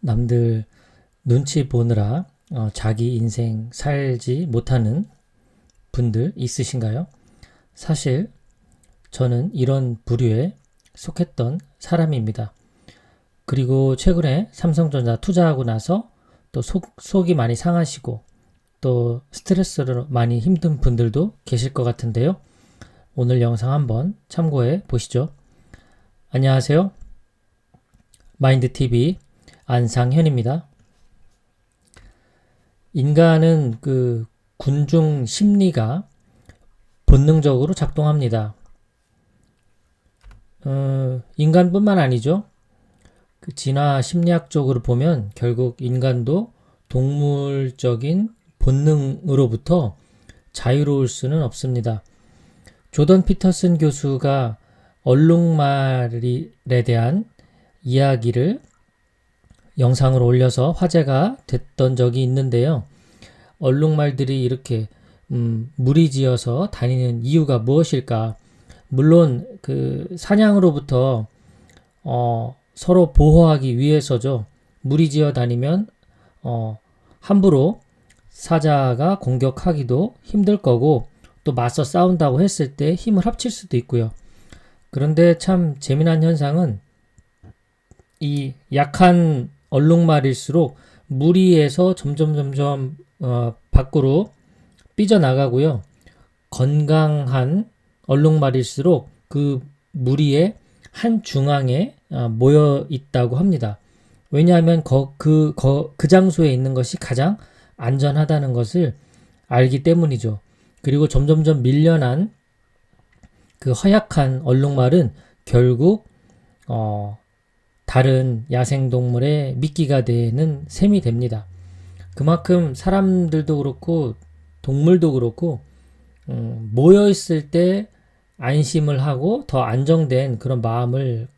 남들 눈치 보느라 자기 인생 살지 못하는 분들 있으신가요? 사실 저는 이런 부류에 속했던 사람입니다. 그리고 최근에 삼성전자 투자하고 나서 또 속이 많이 상하시고 또 스트레스로 많이 힘든 분들도 계실 것 같은데요. 오늘 영상 한번 참고해 보시죠. 안녕하세요. 마인드TV 안상현입니다. 인간은 군중 심리가 본능적으로 작동합니다. 인간뿐만 아니죠. 진화 심리학적으로 보면 결국 인간도 동물적인 본능으로부터 자유로울 수는 없습니다. 조던 피터슨 교수가 얼룩말에 대한 이야기를 영상으로 올려서 화제가 됐던 적이 있는데요. 얼룩말들이 이렇게 무리지어서 다니는 이유가 무엇일까? 물론 사냥으로부터 서로 보호하기 위해서죠. 무리지어 다니면 함부로 사자가 공격하기도 힘들 거고 또 맞서 싸운다고 했을 때 힘을 합칠 수도 있고요. 그런데 참 재미난 현상은 이 약한 얼룩말일수록 무리에서 점점 밖으로 삐져나가고요. 건강한 얼룩말일수록 그 무리의 한 중앙에 모여 있다고 합니다. 왜냐하면 그 장소에 있는 것이 가장 안전하다는 것을 알기 때문이죠. 그리고 점점 밀려난 그 허약한 얼룩말은 결국 다른 야생동물의 미끼가 되는 셈이 됩니다. 그만큼 사람들도 그렇고 동물도 그렇고 모여있을 때 안심을 하고 더 안정된 그런 마음을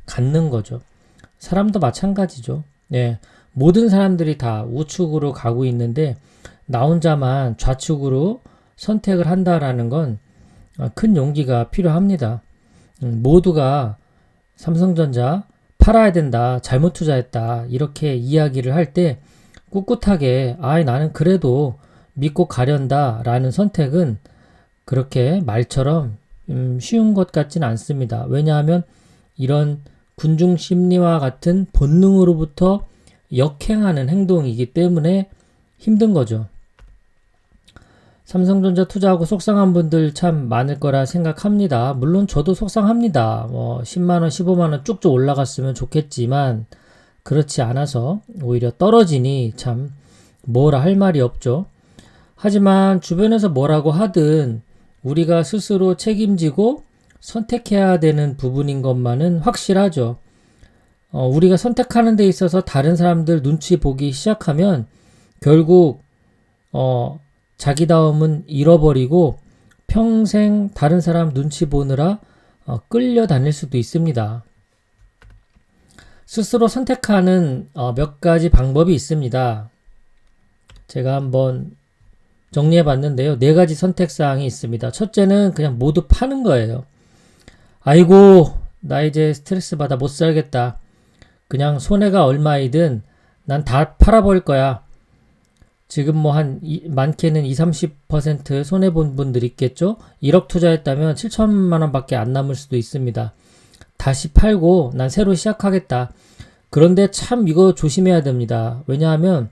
갖는 거죠. 사람도 마찬가지죠. 네, 모든 사람들이 다 우측으로 가고 있는데 나 혼자만 좌측으로 선택을 한다라는 건 큰 용기가 필요합니다. 모두가 삼성전자 팔아야 된다, 잘못 투자했다 이렇게 이야기를 할 때 꿋꿋하게 나는 그래도 믿고 가련다 라는 선택은 그렇게 말처럼 쉬운 것 같진 않습니다. 왜냐하면 이런 군중 심리와 같은 본능으로부터 역행하는 행동이기 때문에 힘든 거죠. 삼성전자 투자하고 속상한 분들 참 많을 거라 생각합니다. 물론 저도 속상합니다. 10만원, 15만원 쭉쭉 올라갔으면 좋겠지만 그렇지 않아서 오히려 떨어지니 참 뭐라 할 말이 없죠. 하지만 주변에서 뭐라고 하든 우리가 스스로 책임지고 선택해야 되는 부분인 것만은 확실하죠. 우리가 선택하는 데 있어서 다른 사람들 눈치 보기 시작하면 결국 자기다움은 잃어버리고 평생 다른 사람 눈치 보느라 끌려다닐 수도 있습니다. 스스로 선택하는 몇 가지 방법이 있습니다. 제가 한번 정리해 봤는데요. 4가지 선택사항이 있습니다. 첫째는 그냥 모두 파는 거예요. 아이고, 나 이제 스트레스 받아 못 살겠다. 그냥 손해가 얼마이든 난 다 팔아버릴 거야. 지금 많게는 20-30% 손해본 분들 있겠죠? 1억 투자했다면 7천만 원밖에 안 남을 수도 있습니다. 다시 팔고 난 새로 시작하겠다. 그런데 참 이거 조심해야 됩니다. 왜냐하면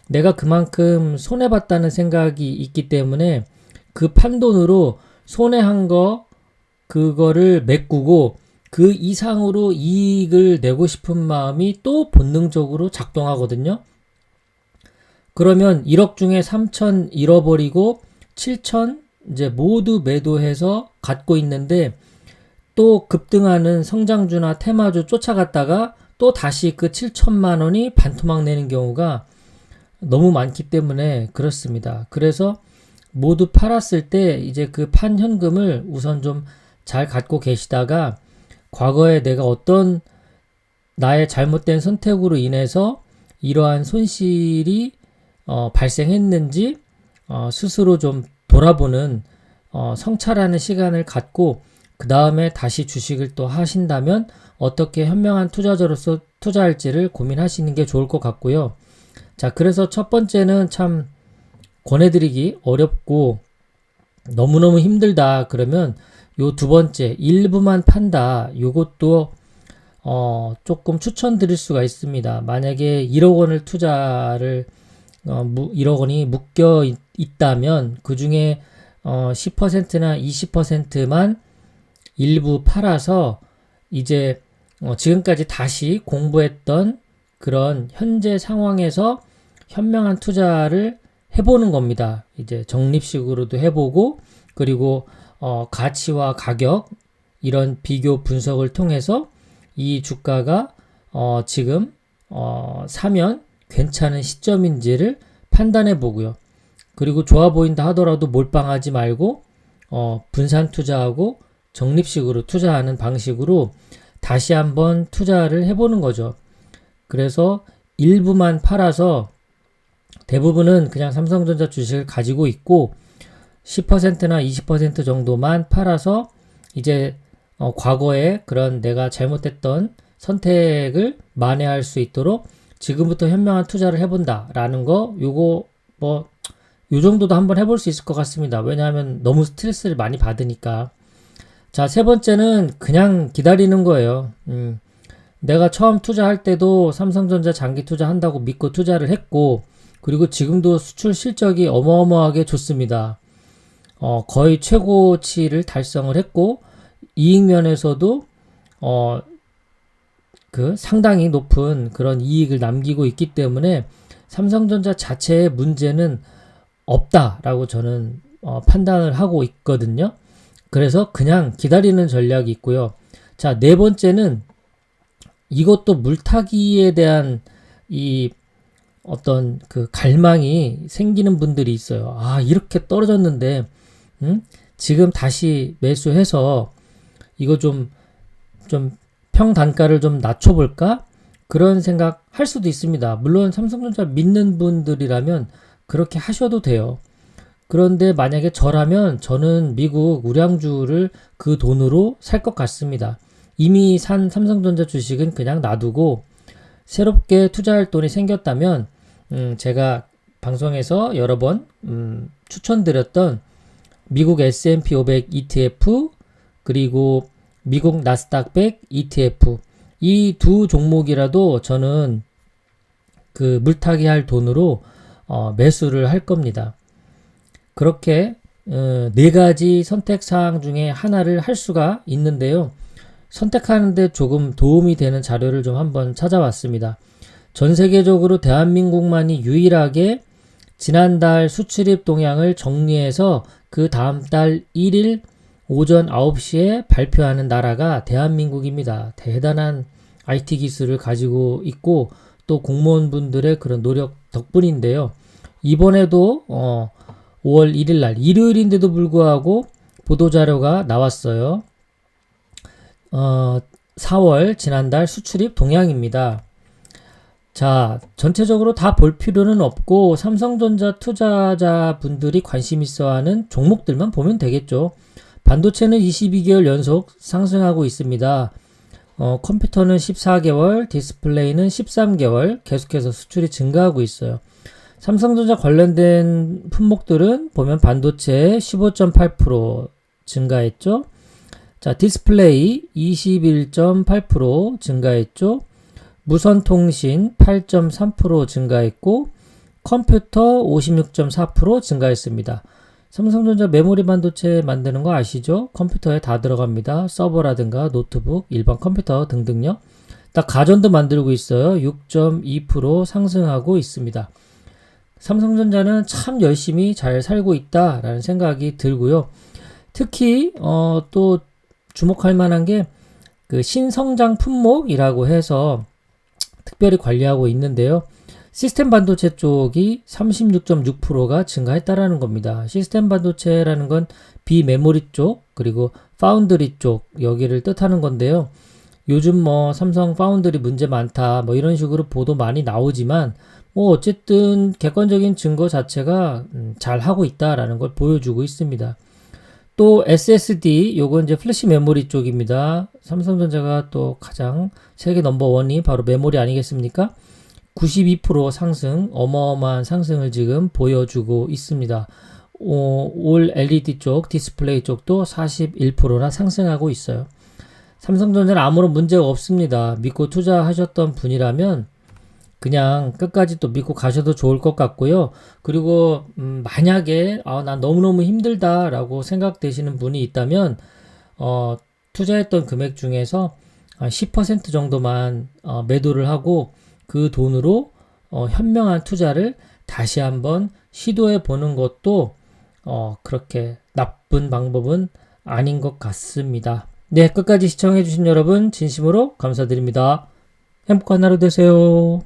내가 그만큼 손해봤다는 생각이 있기 때문에 그 판돈으로 손해한 그거를 메꾸고 그 이상으로 이익을 내고 싶은 마음이 또 본능적으로 작동하거든요. 그러면 1억 중에 3천 잃어버리고 7천 이제 모두 매도해서 갖고 있는데 또 급등하는 성장주나 테마주 쫓아갔다가 또 다시 그 7천만 원이 반토막 내는 경우가 너무 많기 때문에 그렇습니다. 그래서 모두 팔았을 때 이제 그 판 현금을 우선 좀 잘 갖고 계시다가 과거에 내가 어떤 나의 잘못된 선택으로 인해서 이러한 손실이 발생했는지 스스로 좀 돌아보는 성찰하는 시간을 갖고 그 다음에 다시 주식을 또 하신다면 어떻게 현명한 투자자로서 투자할지를 고민하시는 게 좋을 것 같고요. 자, 그래서 첫 번째는 참 권해드리기 어렵고 너무너무 힘들다 그러면 요 두 번째 일부만 판다 요것도 조금 추천드릴 수가 있습니다. 만약에 1억 원을 투자를 1억 원이 묶여 있다면 그 중에 10%나 20%만 일부 팔아서 이제 지금까지 다시 공부했던 그런 현재 상황에서 현명한 투자를 해보는 겁니다. 이제 적립식으로도 해보고 그리고 가치와 가격 이런 비교 분석을 통해서 이 주가가 지금 사면 괜찮은 시점인지를 판단해 보고요. 그리고 좋아 보인다 하더라도 몰빵하지 말고 분산 투자하고 적립식으로 투자하는 방식으로 다시 한번 투자를 해보는 거죠. 그래서 일부만 팔아서 대부분은 그냥 삼성전자 주식을 가지고 있고 10%나 20% 정도만 팔아서 이제 과거에 그런 내가 잘못했던 선택을 만회할 수 있도록 지금부터 현명한 투자를 해본다 라는 거 요거 요 정도도 한번 해볼 수 있을 것 같습니다. 왜냐하면 너무 스트레스를 많이 받으니까. 자, 세 번째는 그냥 기다리는 거예요. 내가 처음 투자할 때도 삼성전자 장기 투자한다고 믿고 투자를 했고 그리고 지금도 수출 실적이 어마어마하게 좋습니다. 거의 최고치를 달성을 했고 이익 면에서도 상당히 높은 그런 이익을 남기고 있기 때문에 삼성전자 자체의 문제는 없다라고 저는 판단을 하고 있거든요. 그래서 그냥 기다리는 전략이 있고요. 자, 네 번째는 이것도 물타기에 대한 이 어떤 그 갈망이 생기는 분들이 있어요. 아, 이렇게 떨어졌는데 지금 다시 매수해서 이거 좀 평단가를 좀 낮춰볼까? 그런 생각 할 수도 있습니다. 물론 삼성전자 믿는 분들이라면 그렇게 하셔도 돼요. 그런데 만약에 저라면 저는 미국 우량주를 그 돈으로 살 것 같습니다. 이미 산 삼성전자 주식은 그냥 놔두고 새롭게 투자할 돈이 생겼다면 제가 방송에서 여러 번 추천드렸던 미국 S&P 500 ETF 그리고 미국 나스닥 100 ETF 이 두 종목이라도 저는 그 물타기 할 돈으로 매수를 할 겁니다. 그렇게 네 가지 선택사항 중에 하나를 할 수가 있는데요. 선택하는데 조금 도움이 되는 자료를 좀 한번 찾아왔습니다. 전 세계적으로 대한민국만이 유일하게 지난달 수출입 동향을 정리해서 그 다음 달 1일 오전 9시에 발표하는 나라가 대한민국입니다. 대단한 IT 기술을 가지고 있고 또 공무원분들의 그런 노력 덕분인데요. 이번에도 5월 1일 날 일요일인데도 불구하고 보도자료가 나왔어요. 4월 지난달 수출입 동향입니다. 자, 전체적으로 다 볼 필요는 없고 삼성전자 투자자분들이 관심 있어 하는 종목들만 보면 되겠죠. 반도체는 22개월 연속 상승하고 있습니다. 컴퓨터는 14개월, 디스플레이는 13개월 계속해서 수출이 증가하고 있어요. 삼성전자 관련된 품목들은 보면 반도체 15.8% 증가했죠. 자, 디스플레이 21.8% 증가했죠. 무선통신 8.3% 증가했고 컴퓨터 56.4% 증가했습니다. 삼성전자 메모리 반도체 만드는 거 아시죠? 컴퓨터에 다 들어갑니다. 서버라든가 노트북, 일반 컴퓨터 등등요. 딱 가전도 만들고 있어요. 6.2% 상승하고 있습니다. 삼성전자는 참 열심히 잘 살고 있다라는 생각이 들고요. 특히 또 주목할 만한 게 그 신성장 품목이라고 해서 특별히 관리하고 있는데요. 시스템 반도체 쪽이 36.6%가 증가했다라는 겁니다. 시스템 반도체라는 건 비메모리 쪽 그리고 파운드리 쪽 여기를 뜻하는 건데요. 요즘 삼성 파운드리 문제 많다 이런 식으로 보도 많이 나오지만 어쨌든 객관적인 증거 자체가 잘 하고 있다라는 걸 보여주고 있습니다. 또 SSD, 요건 이제 플래시 메모리 쪽입니다. 삼성전자가 또 가장 세계 넘버원이 바로 메모리 아니겠습니까? 92% 상승, 어마어마한 상승을 지금 보여주고 있습니다. 올 LED 쪽, 디스플레이 쪽도 41%나 상승하고 있어요. 삼성전자는 아무런 문제가 없습니다. 믿고 투자하셨던 분이라면 그냥 끝까지 또 믿고 가셔도 좋을 것 같고요. 그리고 만약에 난 너무너무 힘들다라고 생각되시는 분이 있다면 투자했던 금액 중에서 10% 정도만 매도를 하고 그 돈으로 현명한 투자를 다시 한번 시도해 보는 것도 그렇게 나쁜 방법은 아닌 것 같습니다. 네, 끝까지 시청해 주신 여러분 진심으로 감사드립니다. 행복한 하루 되세요.